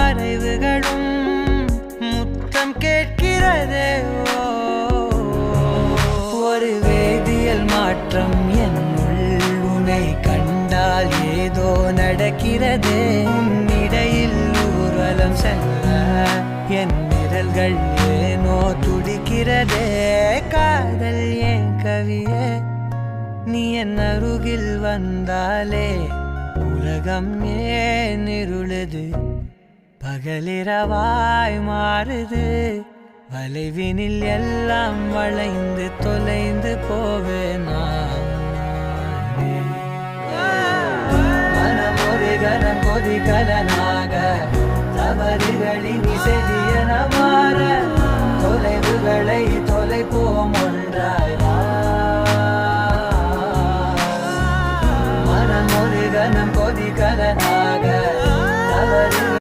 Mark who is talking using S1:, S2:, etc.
S1: மறைவுகளும் முத்தம் கேட்கிறதே. ஒரு வேதியியல் மாற்றம் என்னுள் உன்னை கண்டால் ஏதோ நடக்கிறதே. இடையில் ஊர்வலம் செல்ல என் விரல்கள் ஏனோ துடிக்கிறதே. காதல் ஏன் கவியே, நீ என் அருகில் வந்தாலே உலகம் ஏன் இருளுது, பகலிரவாய் மாறுது. வளைவினில் எல்லாம் வளைந்து தொலைந்து போவேனா. மனம் ஒரு கணம் கொதிகலனாக தவறுகளின் இசைய